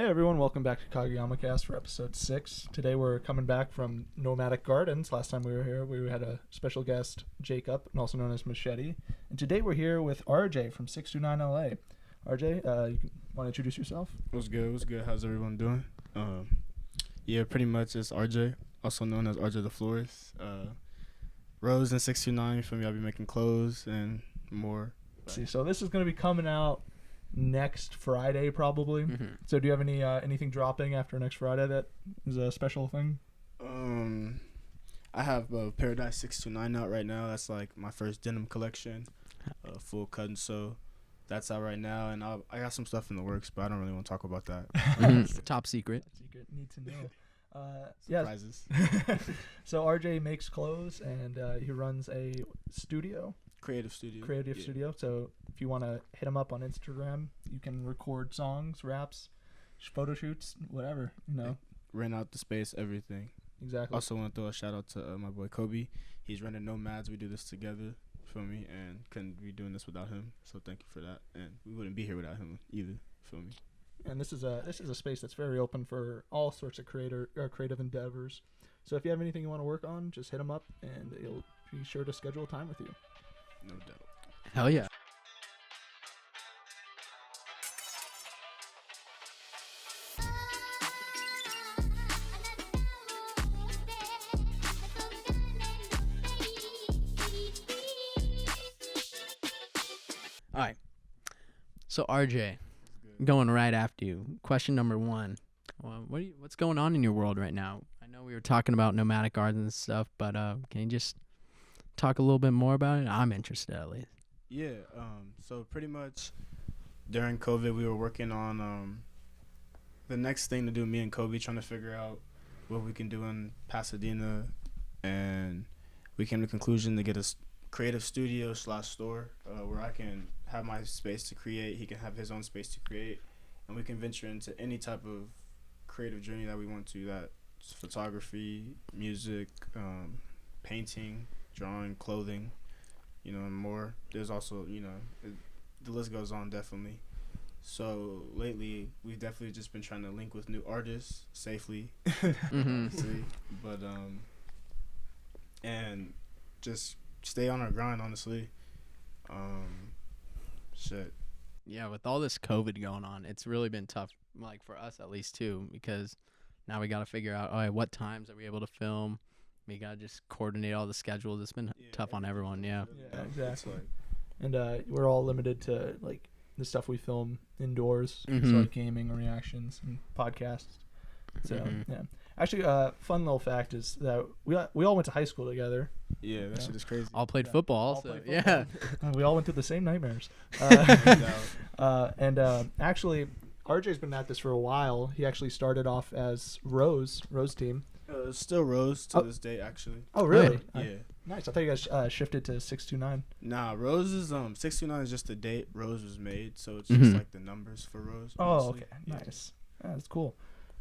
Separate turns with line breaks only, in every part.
Hey everyone, welcome back to Kaguyama Cast for episode 6. Today we're coming back from Nomadic Gardens. Last time we were here, we had a special guest, Jacob, and also known as Machete. And today we're here with RJ from 629 LA. RJ, you want to introduce yourself?
What's good? What's good? How's everyone doing? Yeah, pretty much it's RJ, also known as Rjaytheflorist. Rose and 629 for me. I'll be making clothes and more.
See, so this is going to be coming out next Friday probably. So do you have any anything dropping after next Friday that is a special thing?
I have Paradise 629 out right now. That's like my first denim collection, full cut and sew. That's out right now, and I got some stuff in the works, but I don't really want to talk about that.
Top secret.
Need to know.
Surprises.
Yeah. So RJ makes clothes and he runs a studio.
Creative studio.
Studio. So if you want to hit him up on Instagram, you can record songs, raps, photo shoots, whatever, you know.
Rent out the space, everything.
Exactly.
Also want to throw a shout out to my boy Kobe. He's running Nomads. We do this together, feel me, and couldn't be doing this without him. So thank you for that. And we wouldn't be here without him either, feel me.
And this is a space that's very open for all sorts of creative endeavors. So if you have anything you want to work on, just hit him up, and he'll be sure to schedule time with you.
No doubt.
Hell yeah. All right. So RJ, going right after you. Question number 1. What's going on in your world right now? I know we were talking about nomadic gardens and stuff, but can you just talk a little bit more about it? I'm interested at least.
Yeah. So pretty much during COVID, we were working on the next thing to do. Me and Kobe trying to figure out what we can do in Pasadena, and we came to the conclusion to get a creative studio / store where I can have my space to create. He can have his own space to create, and we can venture into any type of creative journey that we want to. That's photography, music, painting, drawing, clothing, and more. There's also, the list goes on, definitely. So lately, we've definitely just been trying to link with new artists safely, obviously, but and just stay on our grind, honestly. Shit.
Yeah, with all this COVID going on, it's really been tough, like for us at least too, because now we got to figure out, all right, what times are we able to film? We got to just coordinate all the schedules. It's been tough on everyone, yeah.
Yeah, exactly. And we're all limited to, like, the stuff we film indoors, so like gaming, reactions, and podcasts. So, yeah. Actually, fun little fact is that we all went to high school together.
Yeah, that shit is crazy.
All played football,
all
so
played football.
yeah.
We all went through the same nightmares. Actually, RJ's been at this for a while. He actually started off as Rose team.
Still Rose to this day, actually.
Oh, really?
Yeah.
Nice. I thought you guys shifted to 629.
Nah, Rose is 629 is just the date Rose was made, so it's just like the numbers for Rose.
Oh,
honestly.
okay. Yeah. Nice. Yeah, that's cool.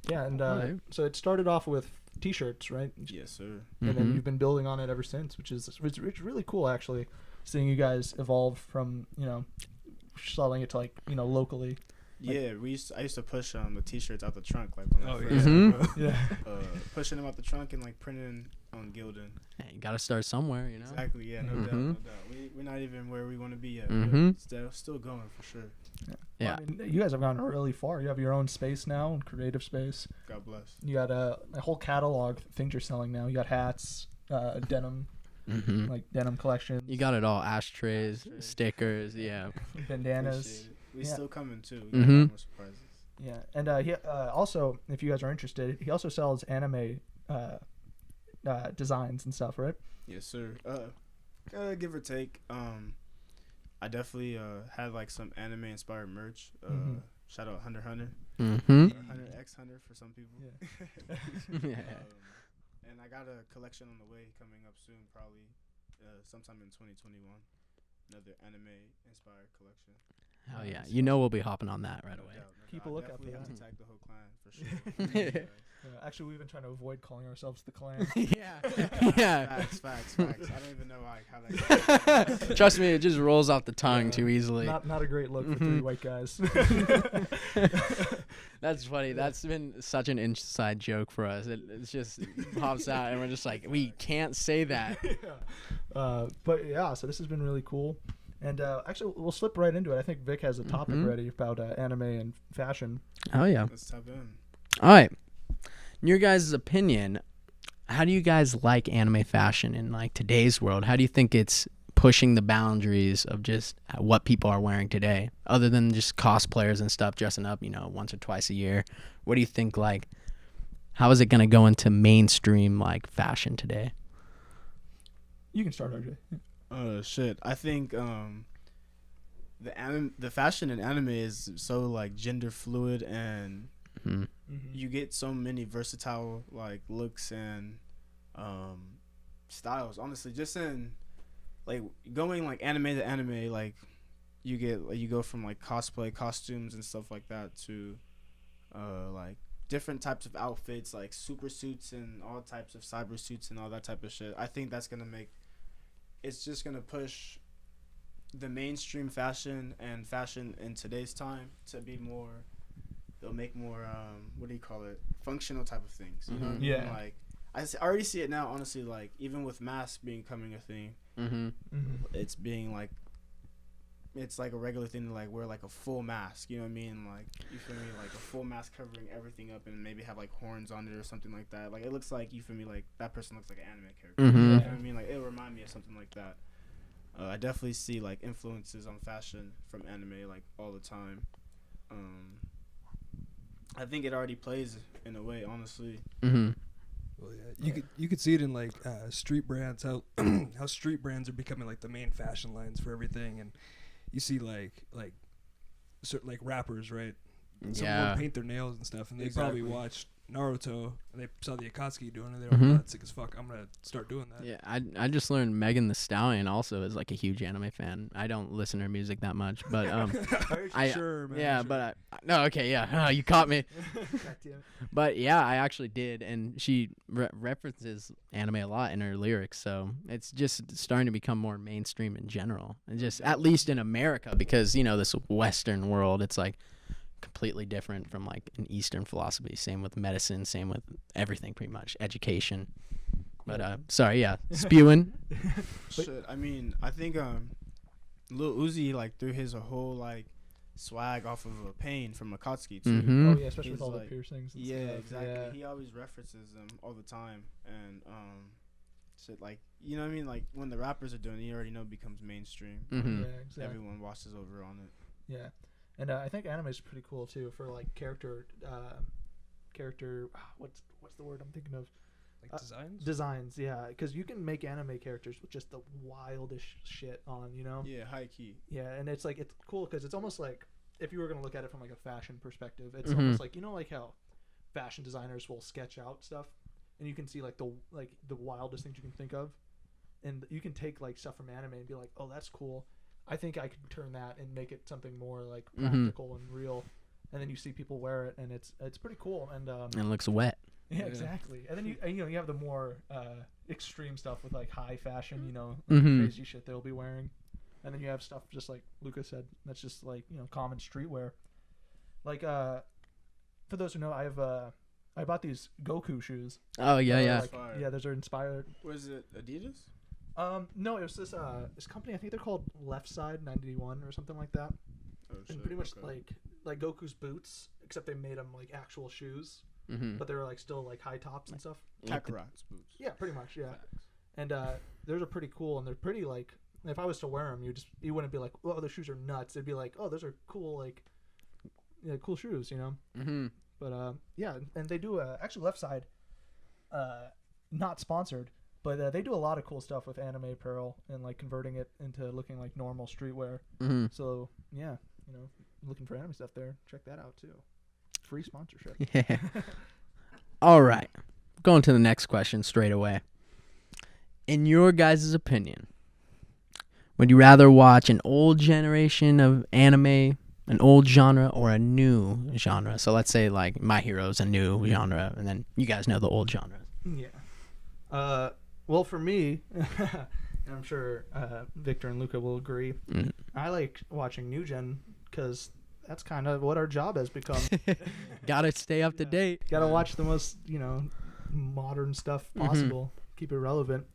Yeah, and
Right.
so it started off with T-shirts, right?
Yes, sir.
And then you've been building on it ever since, which is it's really cool, actually, seeing you guys evolve from selling it to locally.
Yeah, I used to push the T-shirts out the trunk when I first pushing them out the trunk and printing on Gildan.
Hey, you got to start somewhere,
Exactly. Yeah, no doubt. We're not even where we want to be yet. But still going for sure.
Yeah.
Well, I mean, you guys have gone really far. You have your own space now, creative space.
God bless.
You got a whole catalog of things you're selling now. You got hats, denim, denim collection.
You got it all. Ashtrays, stickers,
bandanas.
We still coming too. We got more surprises.
Yeah, and he also, if you guys are interested, he also sells anime designs and stuff, right?
Yes, sir. Give or take. I definitely had some anime inspired merch. Shout out Hunter. Hunter X Hunter for some people.
Yeah.
And I got a collection on the way coming up soon, probably sometime in 2021. Another anime inspired collection.
Hell yeah. You know we'll be hopping on that right
No
away.
doubt, no
Keep
doubt.
a lookout
Definitely
for
have
that.
to tag the whole clan for sure.
Actually, we've been trying to avoid calling ourselves the clan.
Yeah. Yeah.
Facts. I don't even know how that.
Trust me, it just rolls off the tongue
Yeah.
too easily.
Not a great look for
Mhm.
3 white guys.
That's funny. That's been such an inside joke for us. It's just pops out, and we're just like, we can't say that.
But yeah, so this has been really cool. And actually, we'll slip right into it. I think Vic has a topic
Mhm.
ready about anime and fashion.
Oh yeah.
Let's tap in.
All right. In your guys' opinion, how do you guys like anime fashion in like today's world? How do you think it's pushing the boundaries of just what people are wearing today, other than just cosplayers and stuff dressing up, once or twice a year? What do you think, like, how is it going to go into mainstream like fashion today?
You can start, RJ.
Oh shit! I think the fashion in anime is so like gender fluid, and
Mm-hmm.
you get so many versatile like looks and styles. Honestly, just in like going like anime to anime, like you go from like cosplay costumes and stuff like that to like different types of outfits, like super suits and all types of cyber suits and all that type of shit. I think that's gonna it's just gonna push the mainstream fashion and fashion in today's time to be more. They'll make more functional type of things. You know what I mean?
Yeah.
Like I already see it now. Honestly, like even with masks becoming a thing,
Mm-hmm.
it's being like it's like a regular thing to like wear like a full mask. You know what I mean? Like you feel me? Like a full mask covering everything up and maybe have like horns on it or something like that. Like it looks like, you feel me? Like that person looks like an anime character.
Mm-hmm.
You know what I mean? Like it'll remind me of something like that. I definitely see like influences on fashion from anime like all the time. I think it already plays in a way, honestly.
Mm-hmm.
Well, yeah, you could see it in like street brands, how how street brands are becoming like the main fashion lines for everything, and you see like certain like rappers, right? Some of
Yeah.
them paint their nails and stuff, and they
Exactly.
probably watched Naruto and they saw the Akatsuki doing it. They're like,
Mhm.
oh, that's sick as fuck. I'm gonna start doing that.
Yeah, I just learned Megan Thee Stallion also is like a huge anime fan. I don't listen to her music that much, but I
Sure, man.
yeah,
sure.
but no, okay, yeah, you caught me.
God damn it.
But yeah, I actually did, and she references anime a lot in her lyrics, so it's just starting to become more mainstream in general, and just at least in America, because this Western world, it's like completely different from like an Eastern philosophy. Same with medicine, same with everything, pretty much education. But sorry, yeah, spewing.
Shit, I mean, I think Lil Uzi like threw his whole like swag off of a Pain from Akatsuki too.
Mm-hmm.
Oh yeah, especially with
He's
all the
like-
piercings. And
Yeah,
stuff.
exactly.
Yeah.
He always references them all the time, and shit like, you know what I mean? Like when the rappers are doing it, you already know it becomes mainstream.
Mm-hmm.
Yeah, exactly.
Everyone washes over on it.
Yeah, and I think anime is pretty cool too for like character. What's the word I'm thinking of?
Like designs.
Designs, yeah, because you can make anime characters with just the wildest shit on,
Yeah, high key.
Yeah, and it's like it's cool because it's almost like if you were gonna look at it from like a fashion perspective, it's
Mhm.
almost like like how fashion designers will sketch out stuff, and you can see like the wildest things you can think of, and you can take like stuff from anime and be like, oh, that's cool. I think I could turn that and make it something more like practical and real, and then you see people wear it, and it's pretty cool. And
And it looks wet.
yeah,
Yeah.
exactly. And then you have the more extreme stuff with like high fashion,
Mhm.
crazy shit they'll be wearing. And then you have stuff just like Lucas said, that's just like, common streetwear. Like for those who know, I bought these Goku shoes.
Oh yeah,
that are,
yeah.
like-
Fire.
yeah, those are inspired.
Was it Adidas?
No, it was this company, I think they're called Left Side 91 or something like that.
Oh
And
shit.
pretty much
okay.
like Goku's boots, except they made them like actual shoes,
Mm-hmm.
but they were like still like high tops and stuff.
Kakarot's boots.
Yeah, pretty much, yeah.
Facts.
And those are pretty cool, and they're pretty like. If I was to wear them, you wouldn't be like, oh, those shoes are nuts. It'd be like, oh, those are cool, like, cool shoes,
Mm-hmm.
But yeah, and they do actually Left Side, not sponsored, but they do a lot of cool stuff with anime apparel and like converting it into looking like normal streetwear.
Mm-hmm.
So yeah, looking for anime stuff there, check that out too. Free sponsorship.
Yeah. All right. Going to the next question straight away. In your guys' opinion, would you rather watch an old generation of anime an old genre or a new genre. So let's say like My Hero's a new genre, and then you guys know the old genre.
Yeah. Well, for me, and I'm sure Victor and Luca will agree, I like watching new gen because that's kind of what our job has become.
Gotta stay up to date.
Gotta watch the most, modern stuff possible. Keep it relevant.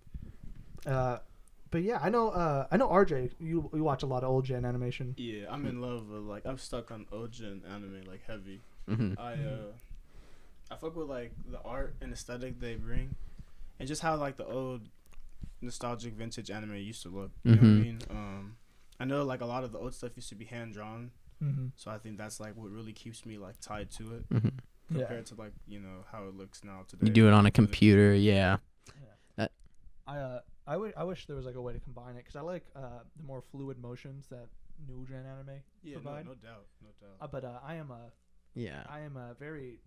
But yeah, I know RJ, you watch a lot of old gen animation.
Yeah, I'm in love with I'm stuck on old gen anime heavy. I fuck with the art and aesthetic they bring, and just how the old nostalgic vintage anime used to look. You know what I mean? I know a lot of the old stuff used to be hand drawn, so I think that's what really keeps me tied to it compared to how it looks now today.
You do it on a computer, yeah.
I wish there was a way to combine it because I like the more fluid motions that new gen anime provide.
No doubt.
But I am a very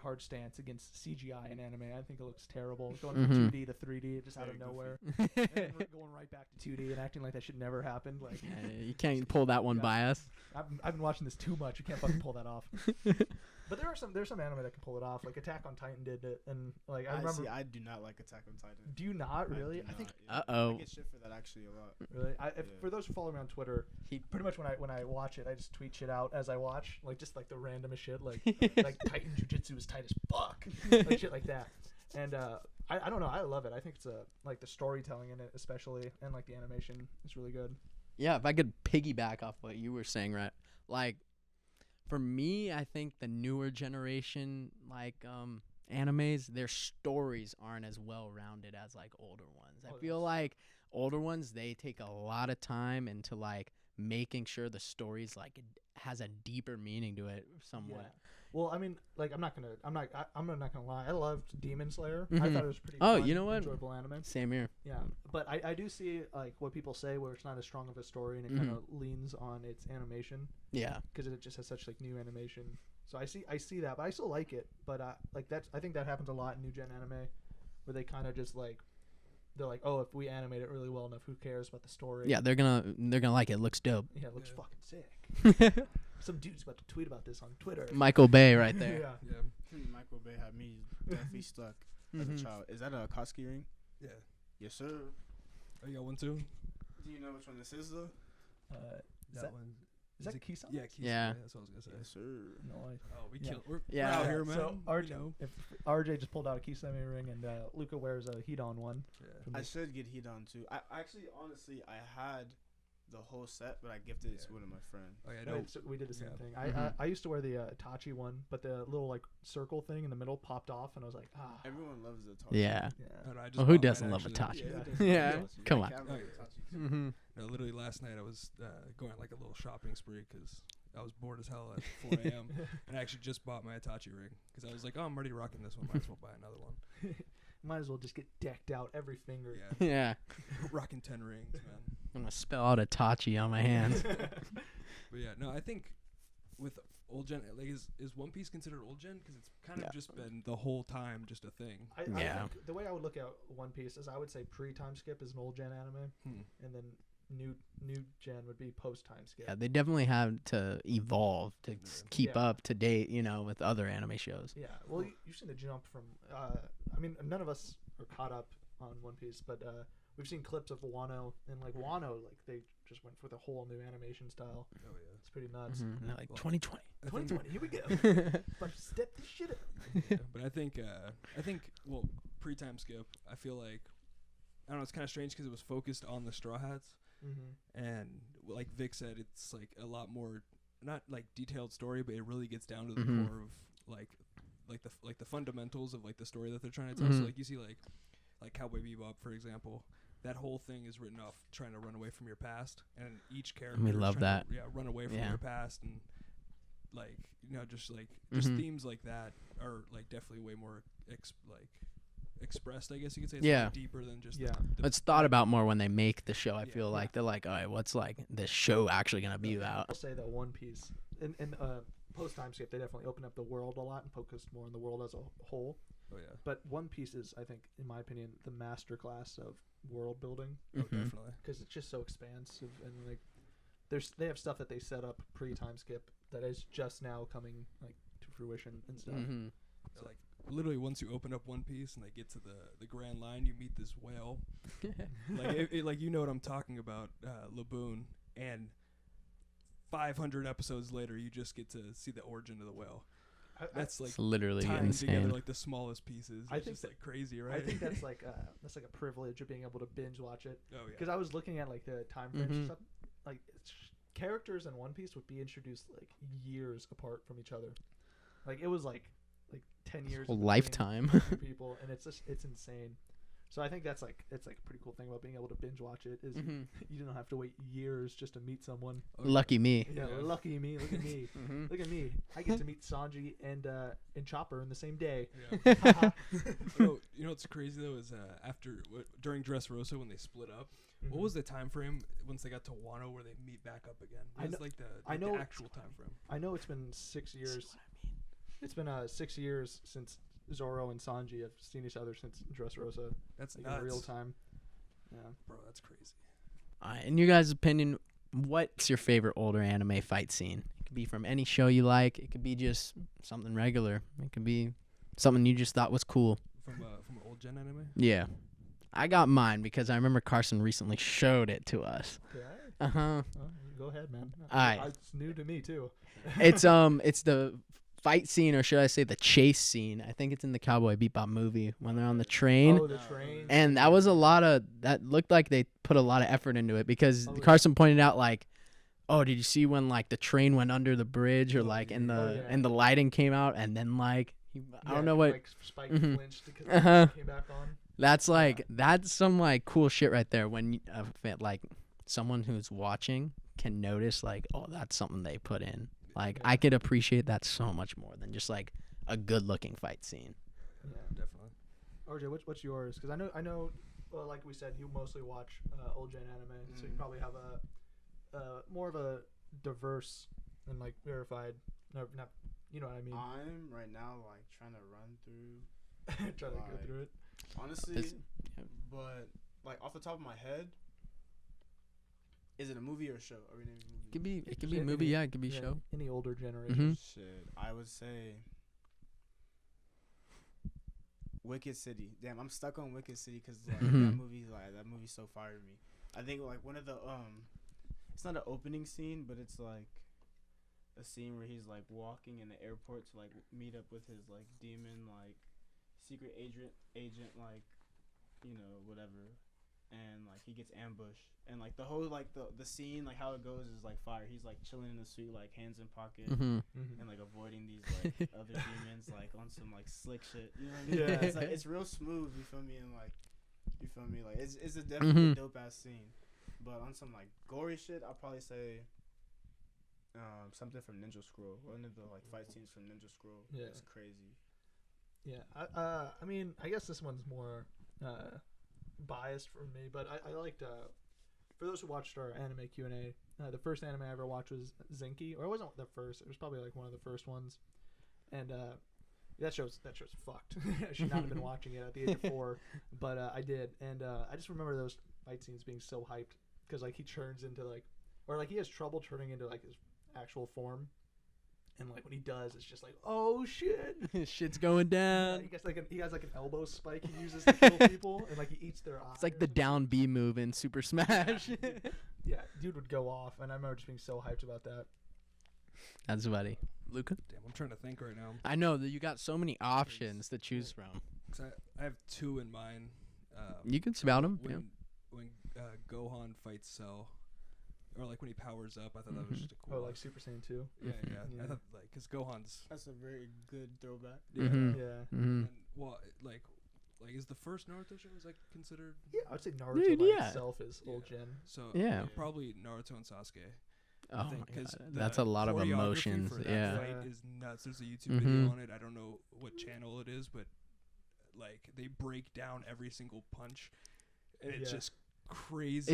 hard stance against CGI in anime. I think it looks terrible. Going from 2D to 3D just out of nowhere. And then we're going right back to 2D and acting like that should never happen.
You can't pull that one by us.
I've been watching this too much. You can't fucking pull that off. But there's some anime that can pull it off. Attack on Titan did it, and I remember.
I do not like Attack on Titan.
Do you not really?
I think.
I
get shit for that actually a lot.
Really? For those who follow me on Twitter, pretty much when I watch it, I just tweet shit out as I watch, just the randomest shit, like Titan Jujutsu is tight as fuck, shit like that. And I don't know, I love it. I think it's the storytelling in it, especially, and the animation is really good.
Yeah, if I could piggyback off what you were saying, right? For me, I think the newer generation, animes, their stories aren't as well-rounded as, older ones. I feel like older ones, they take a lot of time into, making sure the story's, has a deeper meaning to it somewhat.
Yeah. Well, I mean, I'm not gonna lie. I loved Demon Slayer. I thought it was pretty
Oh,
fun,
you know what?
enjoyable anime.
Same here.
Yeah, but I do see what people say where it's not as strong of a story and it kind of leans on its animation.
Yeah,
because it just has such new animation. So I see that, but I still like it. But I think that happens a lot in new gen anime, where they kind of just they're oh, if we animate it really well enough, who cares about the story?
Yeah, they're gonna like it. It looks dope.
Yeah, it looks fucking sick. Some dude's about to tweet about this on Twitter.
Michael Bay right there.
Yeah.
Michael Bay had me definitely stuck as a child. Is that a Koski ring?
Yeah.
Yes, sir.
Oh, you got one too?
Do you know which one this is though?
That one.
Is that Kisa?
Yeah, Kisa.
Yeah.
That's what I was gonna say.
Yes, sir.
No,
we
yeah.
kill. We're
Yeah.
out here, man.
So if RJ just pulled out a Kisame ring and Luca wears a Hidon one.
Yeah.
I should get Hidon too. I actually, honestly, I had the whole set, but I gifted it to one of my friends.
Oh, yeah,
Right, so we did the same thing. I used to wear the Hitachi one, but the little circle thing in the middle popped off, and I was like, ah.
Everyone loves the Hitachi.
Yeah.
Oh, no, I just
Well, who
bought mine,
doesn't love
actually.
Hitachi?
Yeah,
Yeah. Come on.
No, literally last night I was going a little shopping spree because I was bored as hell at 4 a.m. and I actually just bought my Hitachi ring because I was like, oh, I'm already rocking this one. Might as well buy another one.
Might as well just get decked out every finger.
Yeah.
Yeah.
Rocking 10 rings, man.
I'm gonna spell out Hitachi on my hands.
But yeah, no, I think with old gen, is One Piece considered old gen? Because it's kind of just been the whole time just a thing.
I think the way I would look at One Piece is I would say pre-time skip is an old gen anime, and then new gen would be post-time skip.
Yeah, they definitely have to evolve to keep up to date, with other anime shows.
Yeah, well, you've seen the jump from. I mean, none of us are caught up on One Piece, but we've seen clips of Wano, and Wano, they just went for the whole new animation style. Oh yeah, it's pretty nuts.
And they're 2020.
2020, here we go. But step this shit up.
Yeah, but I think well, pre-time skip, I feel like, I don't know, it's kind of strange because it was focused on the Straw Hats, and like Vic said, it's a lot more not detailed story, but it really gets down to the core of the fundamentals of the story that they're trying to tell. So you see like Cowboy Bebop, for example. That whole thing is written off trying to run away from your past, and each character
we love that.
Run away from your past, and just themes like that are definitely way more expressed, I guess you could say. It's deeper than just
it's thought about more when they make the show. I feel like they're like, all right, what's this show actually gonna be about?
I'll say that One Piece in post time skip, they definitely opened up the world a lot and focused more on the world as a whole.
Oh yeah.
But One Piece is, I think, in my opinion, the master class of world building.
Oh, definitely.
Because it's just so expansive and they have stuff that they set up pre-Timescape that is just now coming like to fruition and stuff.
So, like literally, once you open up One Piece and they get to the Grand Line, you meet this whale. Like like you know what I'm talking about, Laboon, and 500 episodes later, you just get to see the origin of the whale. That's like
it's literally
tying
insane.
together like the smallest pieces.
I
It's
think
just like crazy, right?
I think that's like a privilege of being able to binge watch it.
Oh yeah.
Because I was looking at like the time frames and stuff. Like characters in One Piece would be introduced like years apart from each other. Like it was like 10 years.
Whole
in between
lifetime.
people, and it's insane. So I think it's like a pretty cool thing about being able to binge watch it is you don't have to wait years just to meet someone.
Lucky me.
Yeah, lucky me. Look at me. Look at me. I get to meet Sanji and Chopper in the same day.
Yeah. You know what's crazy though is during Dressrosa when they split up, what was the time frame once they got to Wano where they meet back up again? What was the actual time frame?
I know it's been 6 years.
That's what I mean.
It's been 6 years since Zoro and Sanji have seen each other since Dressrosa.
That's
like,
nuts.
in real time. Yeah,
Bro, that's crazy.
In your guys' opinion, what's your favorite older anime fight scene? It could be from any show you like. It could be just something regular. It could be something you just thought was cool.
From old gen anime?
Yeah. I got mine because I remember Carson recently showed it to us.
yeah.
Oh,
Go ahead, man.
Alright.
It's new to me too.
it's the fight scene, or should I say the chase scene. I think it's in the Cowboy Bebop movie when they're on the train.
Oh, the train.
And that was that looked like they put a lot of effort into it because
Oh, yeah.
Carson pointed out like, oh, did you see when like the train went under the bridge or like and the lighting came out and then like I don't know what
like Spike flinched because it came back on.
that's like that's some like cool shit right there when like someone who's watching can notice like, oh, that's something they put in. Like I could appreciate that so much more than just like a good looking fight scene.
Yeah,
Definitely.
RJ, what's yours? Because I know, well, like we said, you mostly watch old gen anime, so you probably have a more of a diverse and like verified. No, not you know what I mean.
I'm right now like trying to run through.
Trying to go through it.
Honestly, but like off the top of my head, is it a movie or a show? Are we naming a movie?
It could be a movie, yeah, it could be a show.
Any older generation.
Shit, I would say Wicked City. Damn, I'm stuck on Wicked City because like, that movie's so fire to me. I think like one of the it's not an opening scene, but it's like a scene where he's like walking in the airport to like meet up with his like demon like secret agent like whatever. And like he gets ambushed, and like the whole like the scene like how it goes is like fire. He's like chilling in the suit, like hands in pocket, and like avoiding these like other demons like on some like slick shit. You know what I mean?
Yeah.
It's like it's real smooth. You feel me? And like you feel me? Like it's a definitely dope ass scene. But on some like gory shit, I'll probably say something from Ninja Scroll. One of the like fight scenes from Ninja Scroll.
Yeah,
it's crazy.
Yeah, I mean, I guess this one's more biased for me, but I liked for those who watched our anime Q&A, the first anime I ever watched was Zenki, or it wasn't the first, it was probably like one of the first ones, and that show's fucked. I should not have been watching it at the age of 4, but I did, and I just remember those fight scenes being so hyped because like he turns into like, or like he has trouble turning into like his actual form. And like when he does, it's just like, oh shit,
shit's going down.
He has like an elbow spike he uses to kill people, and like he eats their eyes.
It's like the down B move in Super Smash.
Yeah, dude would go off, and I remember just being so hyped about that.
That's funny. Luca?
Damn, I'm trying to think right now.
I know that you got so many options to choose from.
'Cause I have 2 in mind.
You can spout them.
When Gohan fights Cell. Or like when he powers up, I thought that was just a cool.
Oh, like Super Saiyan 2.
Yeah. I thought like because Gohan's.
That's a very good throwback.
Yeah.
And, well, like is the first Naruto show considered?
Yeah, I would say Naruto itself is old gen.
So probably Naruto and Sasuke.
Oh my God. That's a lot of emotions.
For that
Yeah,
fight is nuts. There's a YouTube video on it. I don't know what channel it is, but like they break down every single punch, and it's just crazy.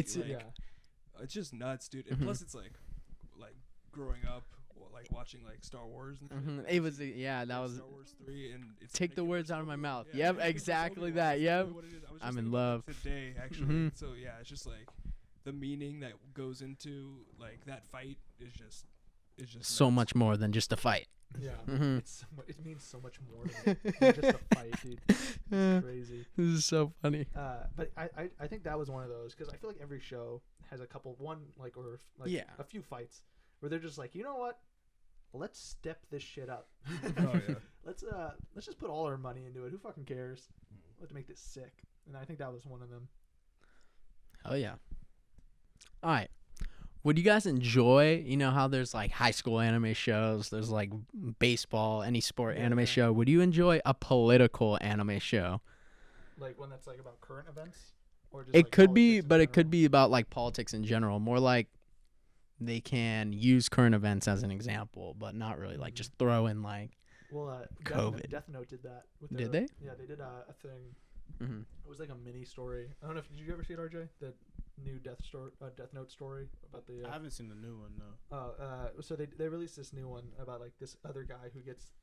It's just nuts, dude. And plus, it's like growing up, like watching like Star Wars and shit.
It was that was
Star Wars 3, and it's
take the words out of my mouth.
Yeah,
Yep, exactly that. Yep. I'm in love
today, actually. So yeah, it's just like the meaning that goes into like that fight is just
So
nuts.
much more than just a fight.
Yeah,
Mhm.
it means so much more than just a fight, dude. It's crazy.
This is so funny.
But I think that was one of those because I feel like every show has a
Yeah.
a few fights where they're just like, you know what, let's step this shit up.
Oh yeah.
Let's just put all our money into it. Who fucking cares? Let's make this sick. And I think that was one of them.
Oh yeah. All right. Would you guys enjoy, you know how there's like high school anime shows, there's like baseball, any sport anime
Yeah.
show. Would you enjoy a political anime show?
Like one that's like about current events, or just
It
like
could be,
politics in
but it could
general?
be about like politics in general. More like they can use current events as an example, but not really like just throw in like.
Well,
COVID.
Death Note did that. With
Did they?
Yeah, they did a thing.
Mm-hmm.
It was like a mini story. I don't know if did you ever see it, RJ? The new Death Note story about the.
I haven't seen the new one, no.
So they released this new one about like this other guy who gets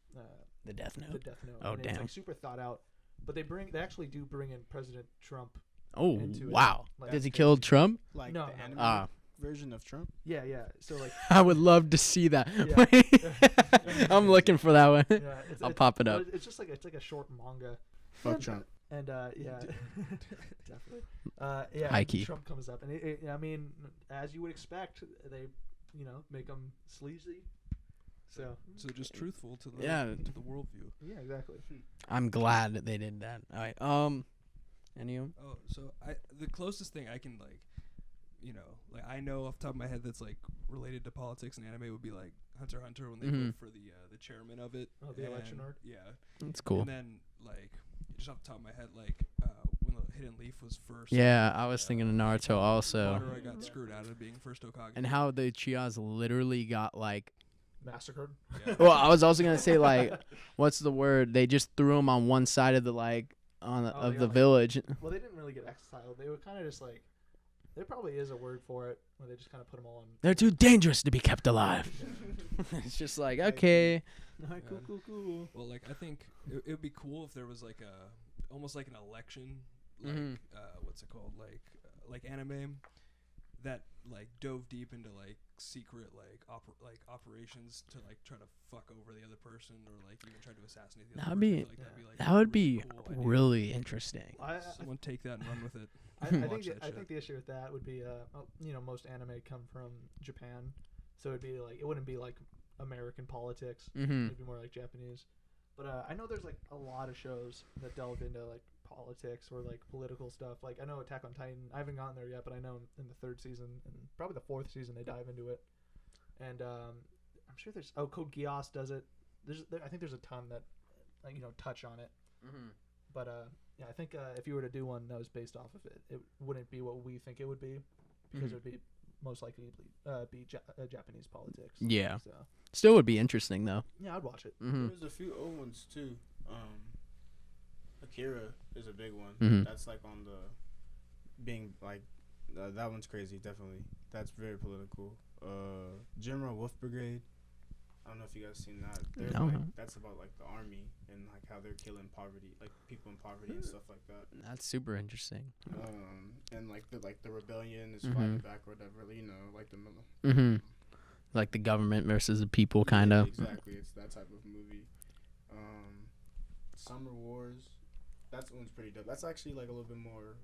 The Death
the
Note.
Death Note.
Oh,
and It's
damn.
like super thought out, but they actually do bring in President Trump.
Oh
into it.
wow!
Like,
Does he
that's
kill
crazy.
Trump?
Like
No,
the
no.
anime version of Trump.
Yeah. So like,
I would love to see that.
Yeah.
I'm looking for that one.
yeah,
I'll pop it
well,
up.
It's just like it's like a short manga.
Fuck Trump.
And yeah, definitely. Yeah,
High
and
key.
Trump comes up, and I mean, as you would expect, they, make him sleazy. So
So just truthful to the
Yeah.
to the worldview.
yeah, exactly.
I'm glad that they did that. All right. Any of them?
Oh, so the closest thing I can like I know off the top of my head that's like related to politics and anime would be like Hunter x Hunter when they
Mhm.
vote for the chairman of it.
Oh, the election
and-
arc?
Yeah.
That's cool.
And then like just off the top of my head, like when the Hidden Leaf was first.
Yeah, I was thinking of Naruto also,
Madara got screwed out of being first Hokage.
and how the Uchihas literally got like.
Massacred.
Yeah.
Well, I was also gonna say like, what's the word? They just threw them on one side of the like on the,
Oh,
of
they
the
got, like-
village.
Well, they didn't really get exiled. They were kind of just like, there probably is a word for it where they just kind of put them all on.
They're too dangerous to be kept alive. It's just like okay.
Alright, cool.
Well, like I think it would be cool if there was like almost like an election, like
Mhm.
what's it called, like anime that like dove deep into like secret like operations to like try to fuck over the other person or like even try to assassinate the other
That'd
person.
be-
I feel like that'd be like
That
a
would
really
be
cool idea.
really interesting.
Someone take that and run with it.
I
Watch
think
that
I
shit.
think the issue with that would be most anime come from Japan, so it'd be like it wouldn't be like American politics.
Mm-hmm.
It'd be more like Japanese. But I know there's like a lot of shows that delve into like politics or like political stuff. Like I know Attack on Titan. I haven't gotten there yet, but I know in the third season and probably the fourth season they dive into it. And I'm sure there's Code Geass does it. I think there's a ton that touch on it.
Mm-hmm.
But yeah, I think if you were to do one that was based off of it, it wouldn't be what we think it would be, because
Mhm.
it would be most likely be Japanese politics.
Yeah.
So
Still would be interesting though.
yeah, I'd watch it.
Mm-hmm.
There's a few old ones too. Akira is a big one.
Mhm.
That's like on the being like that one's crazy. Definitely, that's very political. General Wolf Brigade. I don't know if you guys seen that. They're
No.
like, that's about like the army and like how they're killing poverty, like people in poverty and stuff like that.
That's super interesting.
And like the rebellion is
Mhm.
fighting back or whatever. Like the
Mm-hmm. Like the government versus the people, kind of.
Exactly, it's that type of movie. Summer Wars, that one's pretty dope. That's actually like a little bit more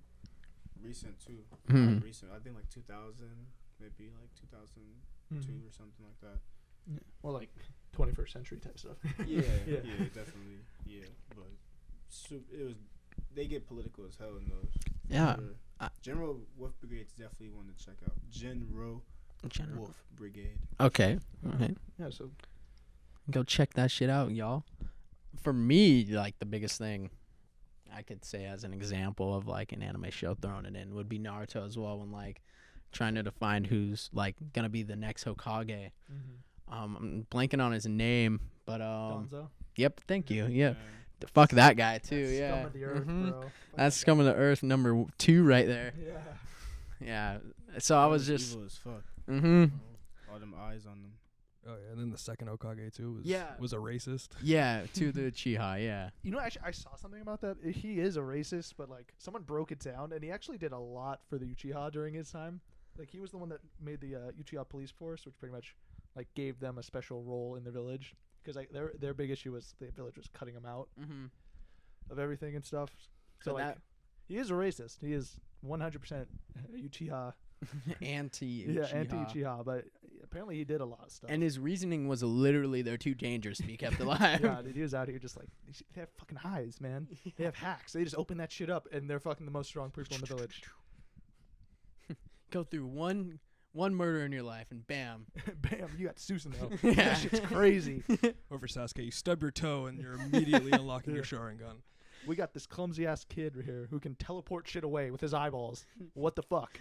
recent too.
Mhm.
Not recent, I think like 2000, maybe like 2002
Mhm.
or something like that.
Yeah. Well, like 21st century type stuff.
Yeah,
Yeah.
yeah, definitely, yeah. But they get political as hell in those.
Yeah.
For sure.
I-
General Wolf Brigade's definitely one to check out. General
General.
Wolf Brigade.
Okay. Okay.
Yeah. So
Go check that shit out, y'all. For me, like the biggest thing I could say as an example of like an anime show throwing it in would be Naruto as well, when like trying to define who's like gonna be the next Hokage. I'm blanking on his name, but
Donzo.
yep, thank you. Yeah. Fuck that guy too.
That's
Yeah.
Scum of the earth,
Mhm.
bro. Fuck
That's
that
Scum of the Earth number 2 right there.
guy. Yeah.
Yeah. So I was just
evil as fuck.
mm-hmm.
All them eyes on them.
Oh yeah, and then the second Hokage too was a racist.
Yeah, to the Uchiha, yeah.
Actually, I saw something about that. He is a racist, but like someone broke it down, and he actually did a lot for the Uchiha during his time. like he was the one that made the Uchiha police force, which pretty much like gave them a special role in the village because like their big issue was the village was cutting them out of everything and stuff. So like he is a racist. He is 100% Uchiha. Anti-Uchiha, but apparently he did a lot of stuff.
And his reasoning was literally they're too dangerous to be kept alive.
Yeah, dude, he was out here just like, they have fucking highs, man. They have hacks. They just open that shit up, and they're fucking the most strong people in the village.
Go through one murder in your life, and bam.
Bam, you got Susanoo.
Yeah.
That shit's crazy.
Over Sasuke, you stub your toe, and you're immediately unlocking your Sharingan.
We got this clumsy-ass kid right here who can teleport shit away with his eyeballs. What the fuck?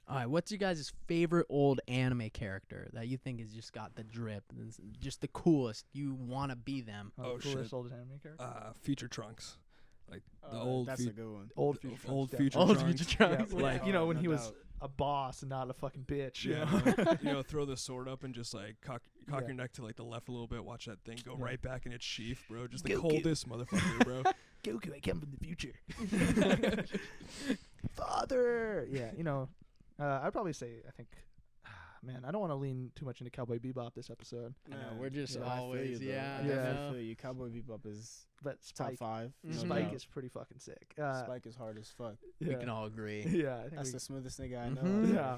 All right, what's your guys' favorite old anime character that you think has just got the drip, just the coolest? You want to be them.
Oh, coolest shit. Old anime character?
Future Trunks. Like the old.
That's a good one.
Old Future Trunks.
Old Future
Old
Trunks.
Future Trunks.
Yeah, like, you know, when he was a boss and not a fucking bitch.
You know, throw the sword up and just like cock your neck to like the left a little bit. Watch that thing go right back in its sheath, bro. Just the coldest motherfucker, bro.
Goku, I come from the future. Father. Yeah, you know, I'd probably say, I think, man, I don't want to lean too much into Cowboy Bebop this episode.
I know, we're just
I
always,
feel you,
yeah.
I definitely feel you. Cowboy Bebop is
But
top
Spike,
5.
Spike is pretty fucking sick.
Spike is hard as fuck.
We can all agree.
Yeah, I think
That's the smoothest nigga I know.
Yeah.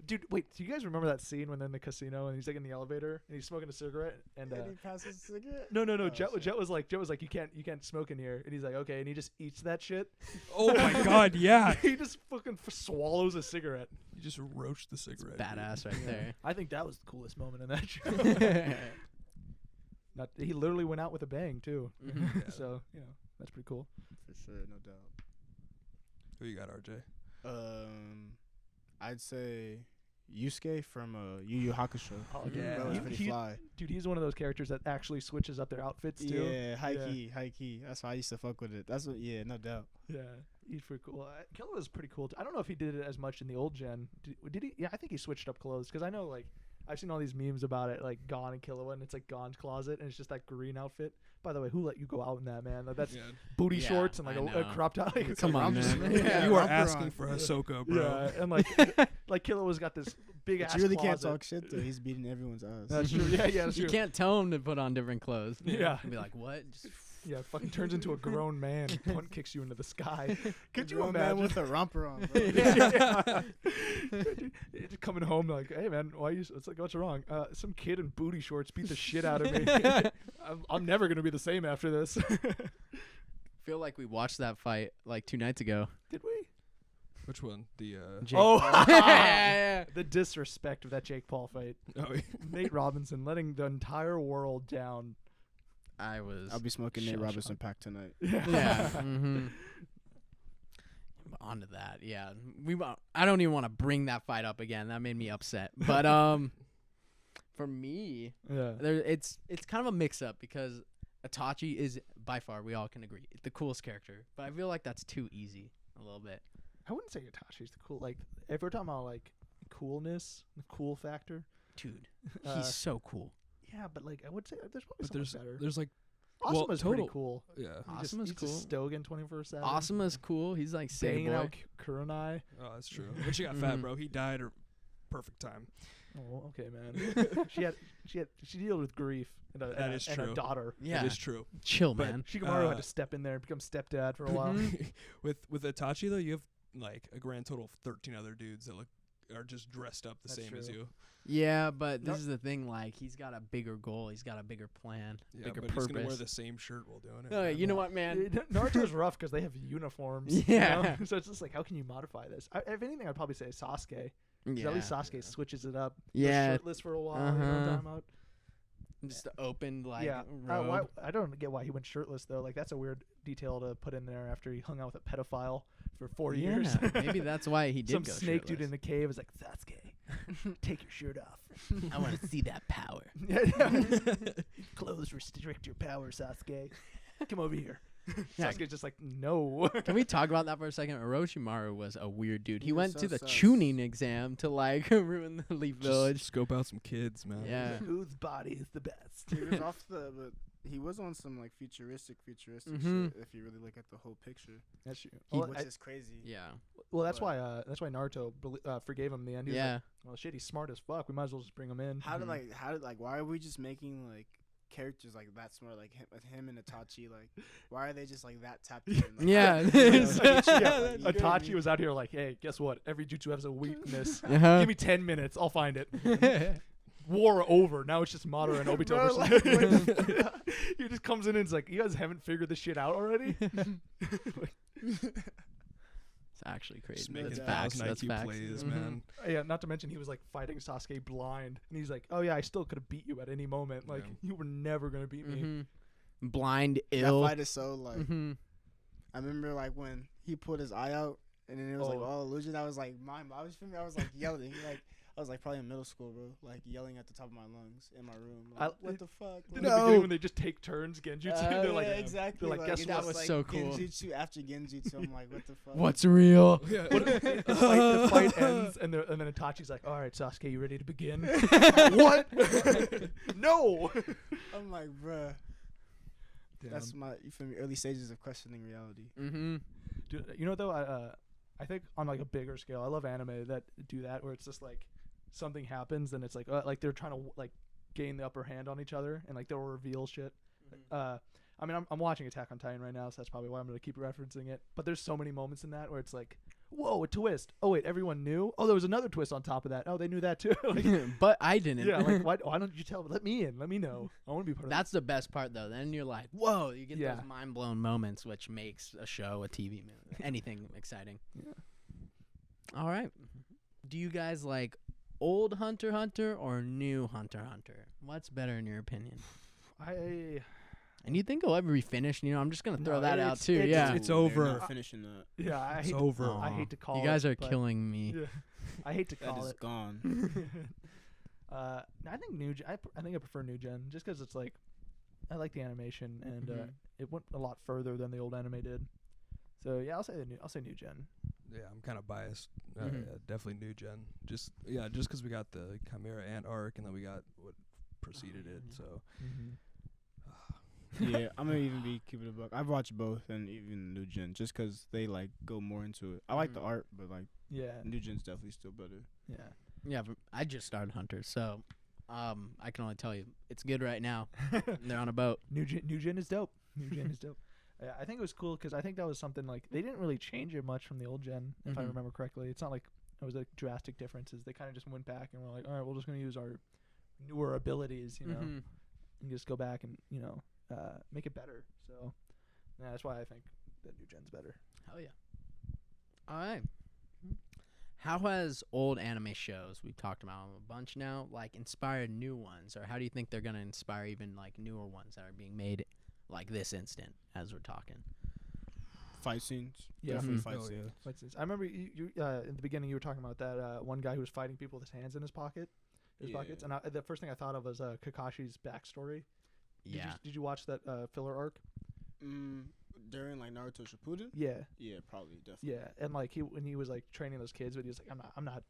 Dude, wait, do you guys remember that scene when they're in the casino and he's like in the elevator and he's smoking a cigarette and
he passes a cigarette?
No.
Oh,
Jet was like you can't smoke in here, and he's like, okay, and he just eats that shit.
Oh my god, yeah.
He just fucking swallows a cigarette.
You just roached the cigarette.
Badass right there.
I think that was the coolest moment in that show. He literally went out with a bang too.
Yeah.
So you know that's pretty cool.
For sure, no doubt.
Who you got, RJ?
I'd say Yusuke from Yu Yu Hakusho.
Oh,
yeah.
That was pretty fly.
Dude, he's one of those characters that actually switches up their outfits too.
Yeah, high key. That's why I used to fuck with it. That's what. Yeah, no doubt.
Yeah, he's pretty cool. Killer was pretty cool. I don't know if he did it as much in the old gen. Did he? Yeah, I think he switched up clothes because I know like I've seen all these memes about it, like Gon and Killua, and it's like Gon's closet, and it's just that green outfit. By the way, who let you go out in that, man? Like, that's booty shorts and like a cropped out. Like,
Come on, man.
Yeah, you are asking for Ahsoka, bro.
Yeah, and like Killua's got this big ass.
You really
closet.
can't talk shit though. He's beating everyone's ass.
That's true. Yeah, that's true.
You can't tell him to put on different clothes.
Yeah.
Be like, what? Just
Yeah, fucking turns into a grown man. Punt kicks you into the sky. Could you
Grown
imagine?
man with a romper on, bro.
Yeah. Just coming home like, hey man, why you? It's like, what's wrong? Some kid in booty shorts beat the shit out of me. I'm never gonna be the same after this.
feel like we watched that fight like 2 nights ago.
Did we?
Which one? The
Jake
yeah. The disrespect of that Jake Paul fight.
oh, yeah.
Nate Robinson letting the entire world down.
I'll
be smoking Nate Robinson pack tonight.
Yeah. Mm-hmm. On to that. Yeah. I don't even want to bring that fight up again. That made me upset. But for me, it's kind of a mix up because Hitachi is by far, we all can agree, the coolest character. But I feel like that's too easy a little bit.
I wouldn't say Hitachi's the cool. Like if we're talking about like coolness, the cool factor,
dude, he's so cool.
Yeah, but like I would say there's probably someone better.
There's like
Asuma's pretty cool.
Yeah,
Asuma's cool.
He's Stogan 24/7.
Asuma's cool. He's like
banging out Kurenai.
Oh, that's true. When she got fat, bro, he died at perfect time.
Oh, okay, man. she dealt with grief and a daughter.
Yeah,
that is true.
Chill, man.
Shikamaru had to step in there and become stepdad for a while.
With Hitachi though, you have like a grand total of 13 other dudes that are just dressed up the same as you.
Yeah, but this is the thing. Like, he's got a bigger goal. He's got a bigger plan, bigger purpose.
He's gonna wear the same shirt while doing it.
No, you know what, man?
Naruto's rough because they have uniforms.
Yeah.
You know? So it's just like, how can you modify this? If anything, I'd probably say Sasuke.
Yeah.
At least Sasuke switches it up.
Yeah.
Shirtless for a while. You know what I'm talking about?
Just the open, like,
robe. I don't get why he went shirtless, though. Like, that's a weird detail to put in there after he hung out with a pedophile for 4 years.
Maybe that's why he did
Some
go
snake
shirtless.
dude in the cave is like, Sasuke, take your shirt off.
I want to see that power.
Clothes restrict your power, Sasuke. Come over here. Sasuke's just like, no.
Can we talk about that for a second? Orochimaru was a weird dude. He went
so
to the
sus.
tuning exam to like ruin the Leaf Village.
Just scope out some kids, man.
Yeah.
Whose body is the best?
He was off but he was on some like futuristic
Mhm.
shit. If you really look at the whole picture,
That's true.
which is crazy.
Yeah.
Well, that's
But-
why Naruto forgave him in the end. He was
Yeah.
like, well, shit, he's smart as fuck. We might as well just bring him in.
How did why are we just making like characters like that smart, like him and Hitachi? Like, why are they just like that tapped in? Like,
Yeah.
you know,
It's-
like,
Yeah,
you know what I
Hitachi
mean?
was out here like, hey, guess what? Every jutsu has a weakness.
Uh-huh.
Give me 10 minutes, I'll find it. War over. Now it's just Madara and Obito
Bro,
versus.
like,
He just comes in and is like, you guys haven't figured this shit out already?
It's actually crazy.
Just making
That's
that
facts.
thousand
That's
IQ
facts.
plays,
Mhm.
man.
Yeah, not to mention he was like fighting Sasuke blind, and he's like, "Oh yeah, I still could have beat you at any moment. Like
Yeah.
you were never gonna beat me."
Mhm. Blind,
that
ill.
fight is so like.
Mhm.
I remember like when he pulled his eye out, and then it was like
Oh.
all illusion. I was like, I was like yelling, like I was like probably in middle school, bro, like yelling at the top of my lungs in my room. Like, what the fuck?
In
Like,
the beginning, when they just take turns, Genjutsu, they're like,
yeah, exactly.
they're like, guess
that
what?
was
That was
like
so cool.
Genjutsu after Genjutsu. I'm like, what the fuck?
What's real?
The fight ends, and then Itachi's like, "All right, Sasuke, you ready to begin?" What? No.
I'm like, bruh.
Damn.
That's my, you feel me? Early stages of questioning reality.
Mm-hmm.
Dude, you know though, I think on like a bigger scale, I love anime that do that, where it's just like something happens and it's like they're trying to like gain the upper hand on each other, and like they'll reveal shit. I mean, I'm watching Attack on Titan right now, so that's probably why I'm gonna keep referencing it. But there's so many moments in that where it's like, whoa, a twist. Oh wait, everyone knew. Oh, there was another twist on top of that. Oh, they knew that too. Like,
But I didn't.
yeah, like why don't you tell? Let me in. Let me know. I want to be part of
That's the best part, though. Then you're like, whoa, you get
Yeah.
those mind blown moments, which makes a show, a TV movie, anything exciting.
Yeah.
All right. Do you guys like old Hunter x Hunter or new Hunter x Hunter? What's better in your opinion?
I
And you think it'll ever be finished? You know, I'm just gonna throw
No,
that out
it's-
too.
it's-
Yeah.
it's
They're
over.
not finishing that.
yeah, I
It's
hate
over.
To, I hate to call it.
You guys are
but-
killing me.
Yeah, I hate to
That
call
is
it.
gone.
I think new. I think I prefer new gen just because it's like I like the animation and
Mhm.
it went a lot further than the old anime did. So yeah, I'll say new gen.
Yeah, I'm kind of biased.
Mhm.
Yeah, definitely new gen. Just because we got the Chimera Ant arc and then we got what preceded it. So
Yeah, I'm gonna even be keeping it a buck. I've watched both and even new gen just because they like go more into it. I like the art, but like
Yeah,
new gen's definitely still better.
yeah.
Yeah, but I just started Hunter, so I can only tell you it's good right now. They're on a boat.
New gen is dope. New gen is dope. Yeah, I think it was cool because I think that was something like they didn't really change it much from the old gen, if I
Mhm.
remember correctly. It's not like it was like drastic differences. They kind of just went back and were like, all right, we're just gonna use our newer abilities, you know,
Mhm.
and just go back and make it better. So yeah, that's why I think that new gen's better.
Hell yeah. All right. How has old anime shows, we've talked about them a bunch now, like inspired new ones? Or how do you think they're going to inspire even like newer ones that are being made like this instant as we're talking?
Fight scenes,
Yeah.
definitely
Mhm.
fight
Oh, yeah.
scenes.
What's this? I remember you in the beginning you were talking about that one guy who was fighting people with his hands in his pockets,
Yeah.
and the first thing I thought of was Kakashi's backstory.
Yeah.
Did you watch that filler arc?
During like Naruto Shippuden.
Yeah.
Yeah, probably definitely.
Yeah, and like when he was like training those kids, but he was like,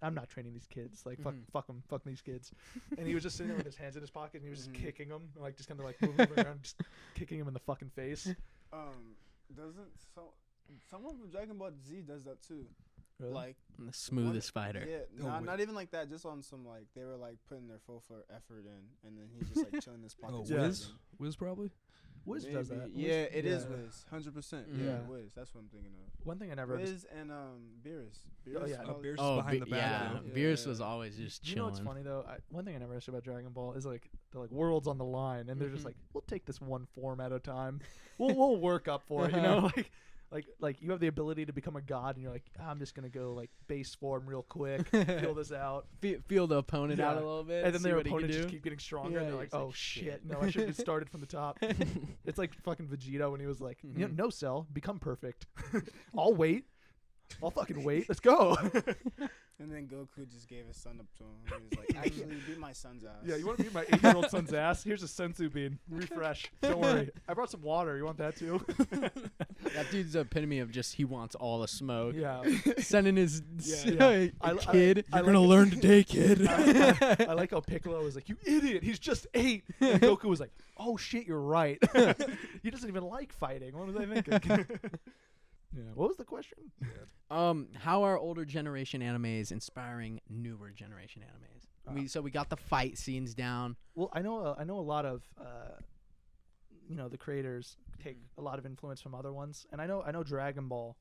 I'm not training these kids. Like
Mhm.
fuck them, fuck these kids. And he was just sitting there with his hands in his pocket, and he was just
Mhm.
kicking them, like just kind of like moving around, just kicking him in the fucking face.
Doesn't someone from Dragon Ball Z does that too?
Really?
Like
I'm the smoothest fighter.
Yeah,
Oh, wait.
not even like that. Just on some like they were like putting their full effort in, and then he's just like chilling in his
Oh,
pockets.
Yeah.
Wiz probably.
Wiz does that.
Maybe. Yeah, it is
yeah.
Wiz, 100%.
Mhm.
Yeah, Wiz. That's what I'm thinking of.
One thing I never understood.
Wiz and Beerus.
Oh, yeah.
probably-
Beerus is
Oh,
behind the back.
yeah.
though.
Beerus
Yeah.
was always just
You know
chilling.
what's funny though? One thing I never understood about Dragon Ball is like the like worlds on the line, and they're just
Mhm.
like, we'll take this one form at a time. We'll work up for it, you know? Like you have the ability to become a god, and you're like, I'm just gonna go like base form real quick, feel this out,
Feel the opponent out a
Yeah.
little bit.
and then
see
their
what he can
opponents just
do.
keep getting stronger.
Yeah,
and they're like,
it's like,
oh
shit.
shit, no, I should have started from the top. It's like fucking Vegeta when he was like,
Mhm.
no cell, become perfect. I'll wait. I'll fucking wait. Let's go.
And then Goku just gave his son up to him. He was like, actually, beat my son's ass.
Yeah, you want to beat my 8-year-old son's ass? Here's a senzu bean. Refresh. Don't worry. I brought some water. You want that too?
That dude's the epitome of just he wants all the smoke.
Yeah.
Sending his
Yeah.
kid.
I
You're gonna learn today, kid.
I like how Piccolo was like, "You idiot! He's just 8." And Goku was like, "Oh shit, you're right. He doesn't even like fighting. What was I thinking?" Yeah. What was the question?
How are older generation animes inspiring newer generation animes? So we got the fight scenes down.
Well, I know a lot of the creators take a lot of influence from other ones, and I know Dragon Ball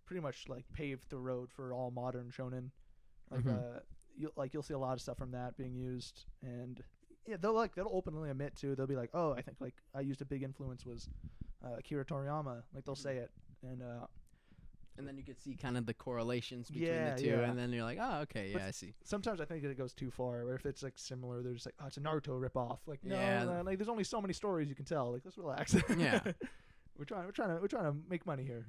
pretty much like paved the road for all modern shonen. Like you'll see a lot of stuff from that being used, and yeah, they'll openly admit to. They'll be like, "Oh, I think like I used a big influence was Akira Toriyama." Like they'll say it,
and then you could see kind of the correlations between
Yeah,
the two,
yeah.
and then you're like, "Oh, okay, yeah, I see."
Sometimes I think it goes too far. Where if it's like similar, they're just like, "Oh, it's a Naruto ripoff." Like, no,
Yeah.
like there's only so many stories you can tell. Like, let's relax.
Yeah.
we're trying to make money here.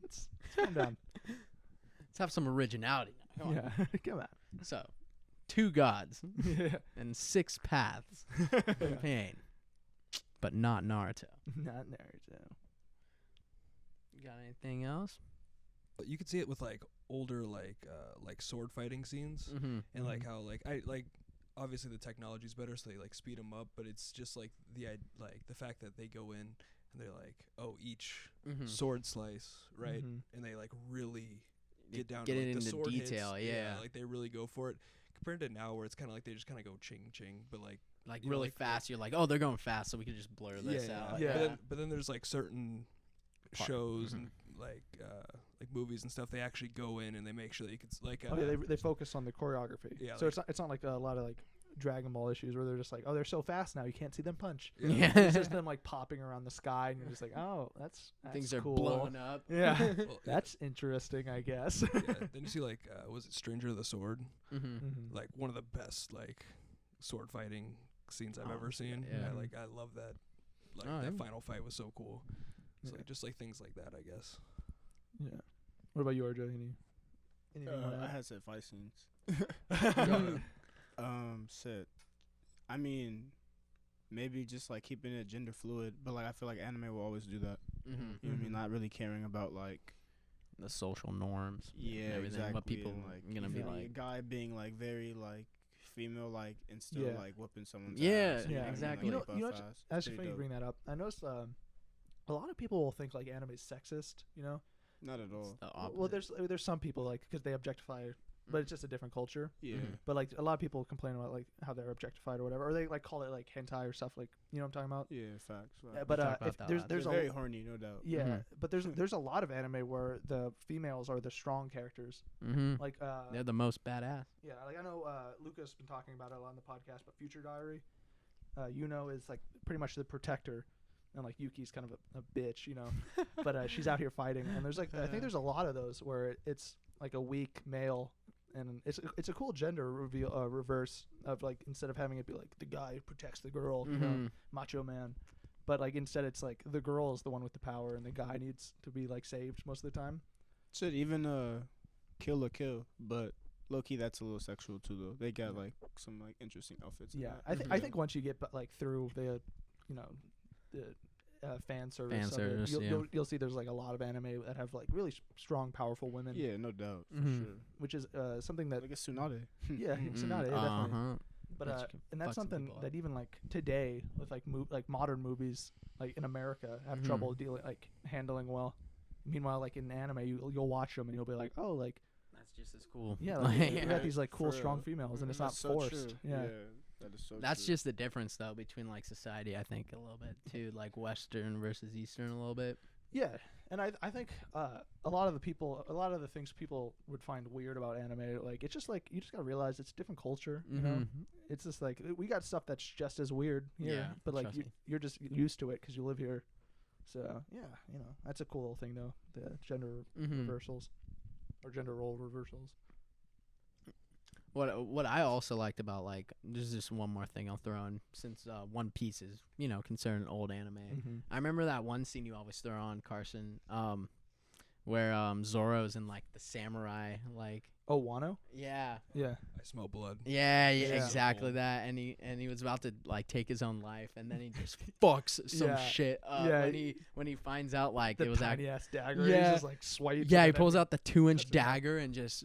Let's calm down.
Let's have some originality now. Come on.
Yeah, come on.
So, 2 gods
Yeah.
and 6 paths of pain, but not Naruto.
Not Naruto.
You got anything else?
You could see it with like older like sword fighting scenes,
Mm-hmm.
and like how like obviously the technology's better, so they like speed them up, but it's just like the fact that they go in and they're like, oh, each sword slice, right, and they like really get down to like,
it
the
into
sword
detail,
hits.
yeah.
Like they really go for it compared to now where it's kind of like they just kind of go ching ching, but like you know,
really
like,
fast. You're like, oh, they're going fast, so we can just blur this out.
Yeah.
But then there's like certain shows and like movies and stuff. They actually go in and they make sure that you can
They focus on the choreography.
Yeah,
So
like-
it's not like a lot of like Dragon Ball issues where they're just like, oh, they're so fast now you can't see them punch.
Yeah.
It's just them like popping around the sky, and you're just like, oh, that's
Things are
cool.
blowing up.
Yeah.
Well,
That's interesting, I guess.
yeah. Then you see like was it Stranger of the Sword?
Mhm.
Like one of the best like sword fighting scenes I've ever seen.
yeah.
I love that. Like
Oh,
that
yeah.
final fight was so cool. It's
Yeah.
like just like things like that, I guess.
Yeah. What about you, RJ? Anything you wanna
I
add?
had said fight scenes.
Yeah.
Shit. I mean, maybe just like keeping it gender fluid, but like I feel like anime will always do that.
Mm-hmm.
You know what I mean? Not really caring about like
The social norms.
yeah,
and everything.
exactly.
What people
and, like
gonna be
even,
like.
a guy being like very like female like and still
Yeah.
like whooping someone's
Yeah,
ass. You know
yeah,
what I mean?
exactly.
Like,
You know,
buff ass.
Actually,
Pretty
funny you
dope.
bring that up. I noticed a lot of people will think like anime is sexist. You know,
Not at all.
The
well,
opposite.
there's some people like because they objectify, but it's just a different culture.
Yeah.
Mhm.
But like a lot of people complain about like how they're objectified or whatever, or they like call it like hentai or stuff like you know what I'm talking about.
Yeah, facts.
Yeah, but
talked about
if
that
there's
last
there's
They're
a
very horny, no doubt.
yeah,
Mhm.
but there's a lot of anime where the females are the strong characters.
Mm-hmm.
Like
They're the most badass.
yeah, like I know Luca's been talking about it a lot on the podcast, but Future Diary, Yuno is like pretty much the protector, and like Yuki's kind of a bitch, you know, but she's out here fighting, and there's like I think there's a lot of those where it's like a weak male, and it's a cool gender reverse of like instead of having it be like the guy who protects the girl, you know,
Mhm.
macho man, but like instead it's like the girl is the one with the power, and the guy needs to be like saved most of the time.
Shit, even Kill la Kill, but low key that's a little sexual too though. They got like some like interesting outfits. in
Yeah,
that.
I think once you get like through the, you know, the fan service,
Fan
of it,
service, yeah.
you'll see there's like a lot of anime that have like really strong, powerful women.
Yeah, no doubt for
Mhm.
sure.
Which is something that
Like a Tsunade.
yeah, it's not
Mhm.
definitely.
Uh-huh.
But
That you can
and
fuck
that's
some
something
people up.
that even like today with like like modern movies like in America have
Mhm.
trouble dealing like handling well. Meanwhile, like in anime, you'll watch them and you'll be like, oh, like
That's just as cool.
yeah, like, you
Yeah.
got these like cool,
For
strong
real.
females, and it's not
That's so
forced.
true.
Yeah.
That is so
That's
true.
just the difference though between like society, I think, a little bit too, like Western versus Eastern a little bit.
Yeah, and I think a lot of the things people would find weird about anime, like it's just like you just gotta realize it's a different culture. You know,
Mhm.
it's just like we got stuff that's just as weird here,
Yeah,
but like
trust me.
you're just used to it because you live here. So yeah, you know that's a cool little thing though. The gender
Mhm.
reversals or gender role reversals.
What I also liked about like there's just one more thing I'll throw in since One Piece is considered an old anime.
Mm-hmm.
I remember that one scene you always throw on Carson, where Zoro's in like the samurai like.
Oh, Wano?
Yeah.
Yeah.
I smell blood.
Yeah,
Yeah.
exactly that. And he was about to like take his own life, and then he just fucks some
Yeah.
shit up
Yeah.
when he finds out like
The
it was
tiny ass dagger.
Yeah.
He just like swipes.
yeah,
and
he
then
pulls out the 2-inch
cuts it out.
dagger and just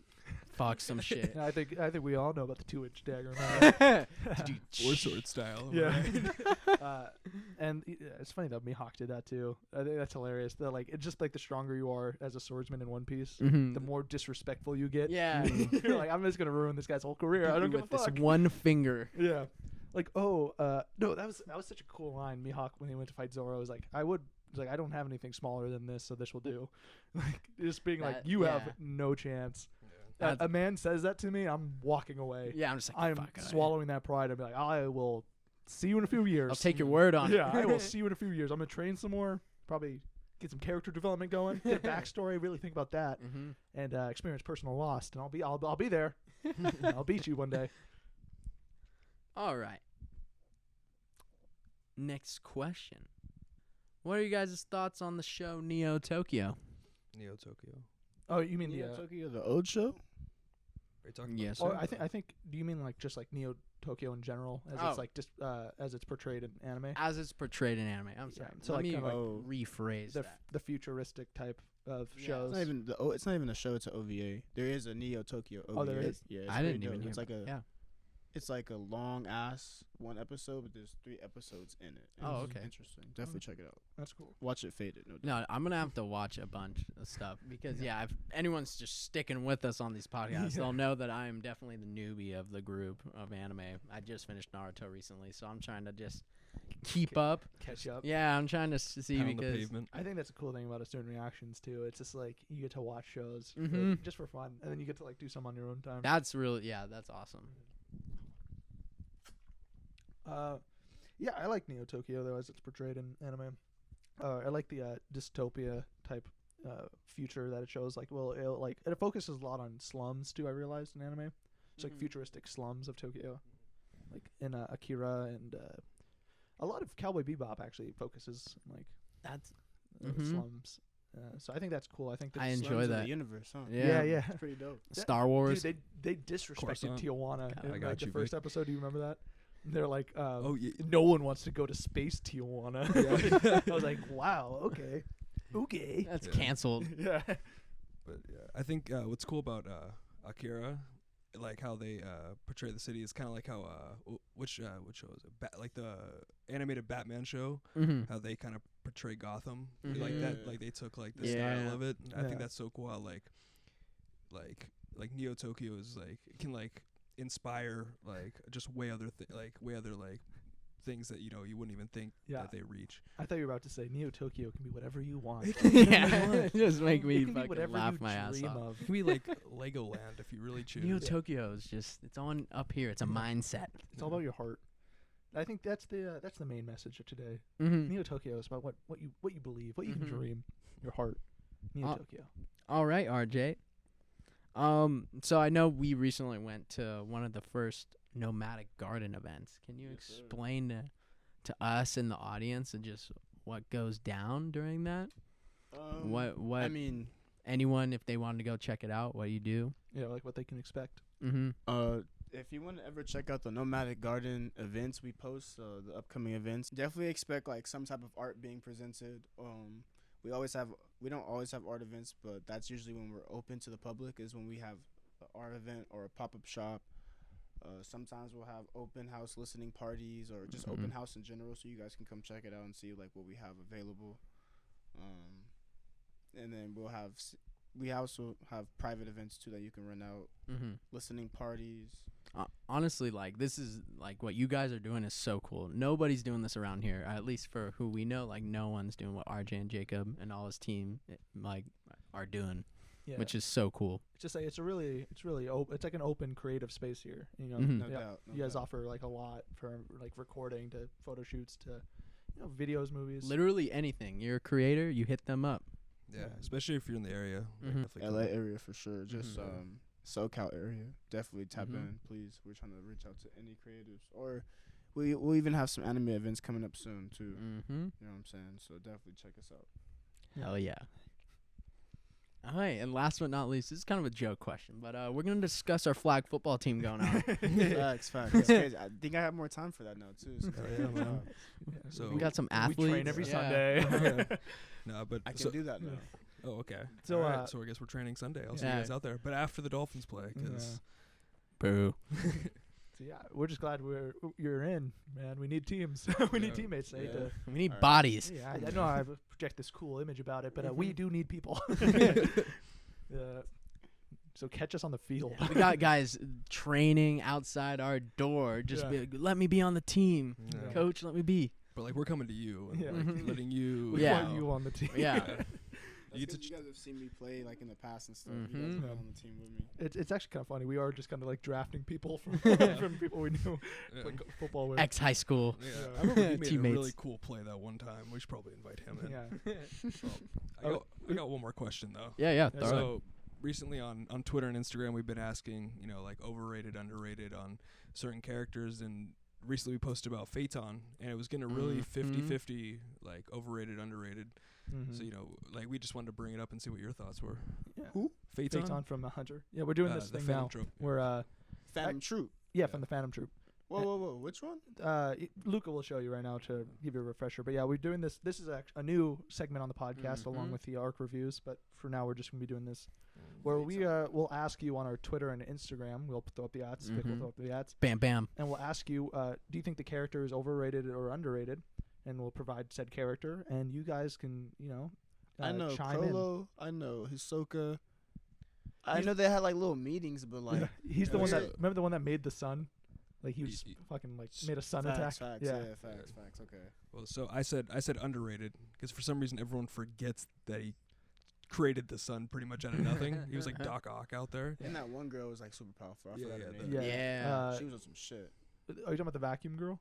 fucks some shit.
Yeah, I think we all know about the 2-inch dagger now.
War sword style.
Yeah. And it's funny that Mihawk did that too. I think that's hilarious. That like it's just like the stronger you are as a swordsman in One Piece,
Mhm.
the more disrespectful you get.
Yeah.
You're like, I'm just gonna ruin this guy's whole career. I don't give a
With this
fuck.
one finger.
Yeah. Like, no, that was such a cool line. Mihawk when he went to fight Zoro was like, I don't have anything smaller than this, so this will do. Like just being like,
That-
you
yeah.
have no chance.
That's-
A man says that to me, I'm walking away.
Yeah, I'm just like,
I'm
fuck it.
swallowing that pride. I'll be like, I will see you in a few years.
I'll take your word on
Yeah,
it.
I will see you in a few years. I'm gonna train some more. Probably get some character development going. Get a backstory. Really think about that,
Mm-hmm.
and experience personal loss. And I'll be there. I'll beat you one day.
All right. Next question. What are you guys' thoughts on the show Neo Tokyo?
Neo Tokyo.
Oh, you mean
Neo
the?
Tokyo, the old show?
Are you talking
Yes.
Oh,
sir.
I think. Do you mean like just like Neo Tokyo in general, as
Oh.
it's like just as it's portrayed in anime?
As it's portrayed in anime. I'm
Yeah,
sorry.
so
Let
like
me
kinda
like-
rephrase
The
that.
the futuristic type of
Yeah.
shows.
It's not even a show. It's an OVA. There is a Neo Tokyo OVA.
Oh, there is?
Yeah, it's
I didn't
pretty
even
dope.
hear.
It's like a
yeah.
It's like a long ass one episode, but there's 3 episodes in it. And
Oh,
it's
okay.
Interesting. Definitely check it out.
That's cool.
Watch it faded. No doubt.
No, I'm gonna have to watch a bunch of stuff because if anyone's just sticking with us on these podcasts, they'll know that I am definitely the newbie of the group of anime. I just finished Naruto recently, so I'm trying to just keep up.
Catch up.
Yeah, I'm trying to see
Pound the
because
pavement.
I think that's a cool thing about us doing reactions too. It's just like you get to watch shows
Mhm.
just for fun, and then you get to like do some on your own time.
that's that's awesome.
Yeah, I like Neo Tokyo though as it's portrayed in anime. I like the dystopia type future that it shows. Like, it focuses a lot on slums too. I realized in anime, it's like
Mhm.
futuristic slums of Tokyo, like in Akira, and a lot of Cowboy Bebop actually focuses on, like
That's
slums. So I think that's cool. I think
I
Slums
enjoy
of
that.
The universe, huh?
yeah.
It's pretty dope.
Star Wars.
Dude, they disrespected
Coruscant.
Tijuana
God,
in
I
like
got
the
you,
first
Vic.
episode. Do you remember that? They're like,
Oh, yeah.
no one wants to go to space Tijuana.
Yeah.
I was like, wow, okay.
That's
Yeah.
canceled.
Yeah.
But yeah, I think what's cool about Akira, like how they portray the city, is kind of like how which show is it? Like the animated Batman show,
Mm-hmm.
how they kind of portray Gotham
Mhm.
like that.
Yeah.
Like they took like the
Yeah.
style of it. And I
Yeah.
think that's so cool. How like Neo Tokyo is like it can like inspire like just way other things that you wouldn't even think
Yeah.
that they reach.
I thought you were about to say Neo Tokyo can be whatever you want.
yeah, just make
It
me
can be
fucking
whatever
laugh
you
my ass
dream
off.
of.
It can be like Legoland if you really choose.
Neo Tokyo is it's on up here. It's a mindset.
It's all about your heart. I think that's the main message of today.
Mm-hmm.
Neo Tokyo is about what you believe, what you
Mhm.
can dream, your heart. Neo Tokyo.
All right, RJ. So I know we recently went to one of the first nomadic garden events. Can you
Yes, sir.
explain to us and the audience and just what goes down during that? What
I mean,
anyone if they wanted to go check it out, what you do?
Yeah, like what they can expect.
Mm-hmm.
if you want to ever check out the Nomadic Garden events we post, the upcoming events, definitely expect like some type of art being presented. We don't always have art events, but that's usually when we're open to the public is when we have an art event or a pop-up shop. Sometimes we'll have open house listening parties or just open
Mhm.
house in general, so you guys can come check it out and see like what we have available. And then we also have private events too that you can run out,
Mm-hmm.
listening parties.
Honestly, like this is like what you guys are doing is so cool. Nobody's doing this around here, at least for who we know. Like no one's doing what RJ and Jacob and all his team like are doing,
Yeah.
which is so cool.
It's just like it's like an open creative space here. You know,
Mhm.
No
yeah.
doubt. No
You guys
doubt.
offer like a lot from like recording to photo shoots to videos, movies.
Literally anything. You're a creator, you hit them up.
Yeah, especially if you're in the area. like,
Mhm.
definitely
LA
come.
area for sure. Just
Mhm.
SoCal area. Definitely tap
Mhm.
in, please. We're trying to reach out to any creatives, or we'll even have some anime events coming up soon too.
Mm-hmm.
You know what I'm saying? So definitely check us out.
Hell yeah. All right, and last but not least, this is kind of a joke question, but we're going to discuss our flag football team going on.
Facts. It's crazy. I think I have more time for that now too. So
man. So
we got some athletes.
We train every Sunday.
No, but
I can do that now.
Oh, okay.
So,
All right, so I guess we're training Sunday. I'll see you guys out there. But after the Dolphins play, because
boo.
So yeah, we're just glad you're in, man. We need teams. We need teammates.
We need bodies.
Yeah, I know I project this cool image about it, but we do need people. So catch us on the field.
We got guys training outside our door. Just be like, let me be on the team, coach. Let me be.
But like we're coming to you and like letting you.
We want you on the team.
Yeah.
You guys have seen me play like in the past and stuff. You guys have been on the team with me.
It's actually kind of funny. We are just kind of like drafting people from from people we knew like football with.
Ex high school.
Yeah. I remember he made
teammates.
a really cool play that one time. We should probably invite him in.
Yeah.
I got one more question though.
Yeah.
So recently on Twitter and Instagram we've been asking, like overrated, underrated on certain characters, and recently we posted about Phaeton, and it was getting a really 50-50 like overrated, underrated. So like we just wanted to bring it up and see what your thoughts were.
Yeah.
Who? Phaeton
from Hunter. Yeah, we're doing this thing now.
Troop.
We're
Phantom Troop.
Yeah, from the Phantom Troop.
Whoa, which one?
Luca will show you right now to give you a refresher. But yeah, we're doing this. This is a new segment on the podcast along with the ARC reviews. But for now, we're just going to be doing this where we will ask you on our Twitter and Instagram. We'll throw up the ads. Vic will throw up the ads.
Bam, bam.
And we'll ask you, do you think the character is overrated or underrated? And we'll provide said character. And you guys can,
I know
chime
Prolo. I know Hisoka. I know they had like little meetings, but like
he's the one that remember the one that made the sun. Like he was fucking like made a sun attack.
Facts. Okay.
Well, so I said underrated because for some reason everyone forgets that he created the sun pretty much out of nothing. He was like Doc Ock out there.
And that one girl was like super powerful. I forgot her name.
Yeah.
She was on some shit.
Are you talking about the vacuum girl?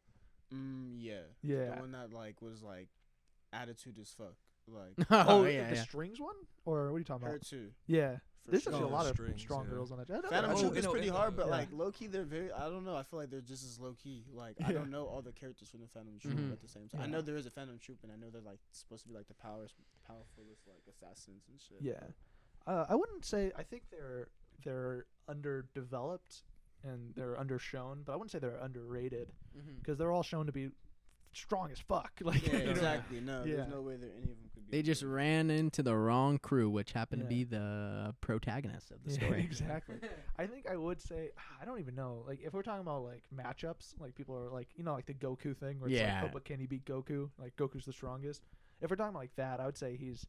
Yeah.
Yeah.
The one that like was like attitude as fuck. Like
the strings one? Or what are you talking about?
Her too.
Yeah. There's
sure.
actually a lot of
Strings,
strong girls on that.
Phantom Troop is pretty hard, but
yeah.
like low key, they're very. I don't know. I feel like they're just as low key. Like I don't know all the characters from the Phantom Troop at the same time. I know there is a Phantom Troop, and I know they're like supposed to be like the powerfulest like assassins and shit.
Yeah, I wouldn't say. I think they're underdeveloped and they're undershown, but I wouldn't say they're underrated because they're all shown to be strong as fuck. Like
exactly. No, there's no way that any of them could be.
They just ran into the wrong crew, which happened to be the protagonist of the story.
Exactly. I think I would say I don't even know. Like if we're talking about like matchups, like people are like like the Goku thing, where it's like, oh, but can he beat Goku? Like Goku's the strongest. If we're talking about like that, I would say he's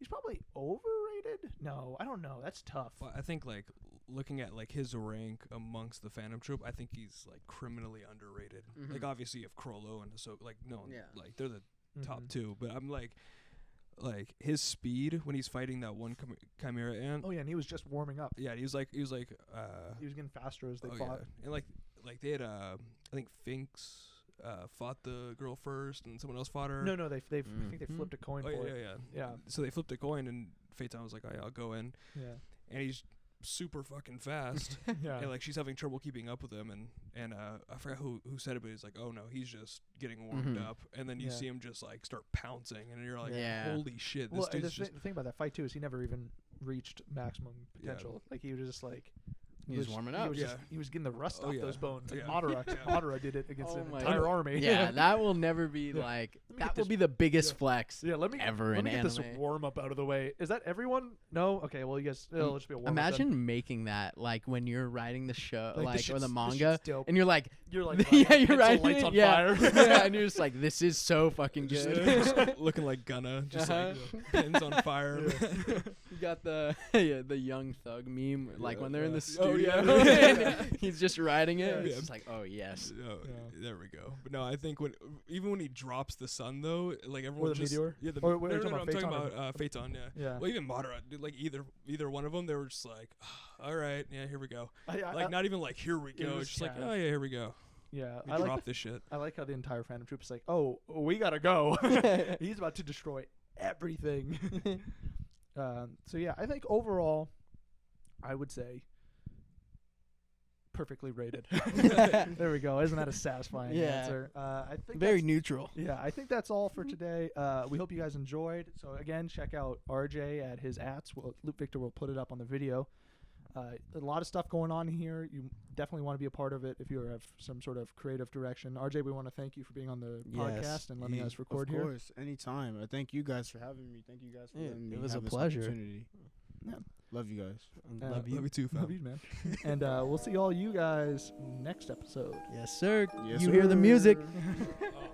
probably overrated. No, I don't know. That's tough.
Well, I think like looking at like his rank amongst the Phantom Troop, I think he's like criminally underrated. Like obviously you have Krollo and so like like they're the top two, but I'm like his speed when he's fighting that one Chimera ant.
Oh yeah, and he was just warming up.
Yeah, he was getting
faster as they fought.
Yeah. And like they had I think Finks fought the girl first and someone else fought her.
No, I think they flipped a coin for it.
Yeah. So they flipped a coin and Phaeton was like, I'll go in. Yeah. And he's super fucking fast.
Yeah.
And like she's having trouble keeping up with him and I forgot who said it, but he's like, oh no, he's just getting warmed up, and then you see him just like start pouncing and you're like, holy shit, this dude's
the thing about that fight too is he never even reached maximum potential. Like he was just like
he was warming up.
He was getting the rust off those bones.
Yeah.
Madara did it against an entire army.
Yeah, that will never be like that will be the biggest flex.
Yeah, let me
get
this warm up out of the way. Is that everyone? No. Okay. Well, you guys, it'll just be a warm up.
Imagine making that like when you're writing the show, or the manga,
and
you're like,
you're
writing
lights on
fire.
Yeah,
and you're just like, this is so fucking good.
Just looking like Gunna, just like pins on fire.
You got the young thug meme, like when they're in the studio.
Oh yeah.
He's just riding it. It's just like, oh yes.
There we go. But no, I think even when he drops the sun though, like everyone
or the
just
meteor.
Yeah, I'm talking about Phaeton. Yeah. Well, even Madara, like either one of them, they were just like, all right, yeah, here we go. Not even like here we go. It's just like, oh yeah, here we go.
Yeah,
I drop this shit.
I like how the entire Phantom Troop is like, oh, we gotta go. He's about to destroy everything. So yeah, I think overall, I would say, perfectly rated. There we go. Isn't that a satisfying answer? I think
very neutral.
Yeah, I think that's all for today. We hope you guys enjoyed. So again, check out RJ at his ats. Victor will put it up on the video. A lot of stuff going on here. You definitely want to be a part of it if you have some sort of creative direction. RJ, we want to thank you for being on the podcast and letting us record here.
Of course, anytime. I thank you guys for having me. Thank you guys for letting me.
It was a
have this
pleasure.
opportunity.
Yeah.
Love you guys.
Love you.
Love you too, fam.
Love you, man. And we'll see all you guys next episode.
Yes, sir.
Yes,
You hear the music.
Oh.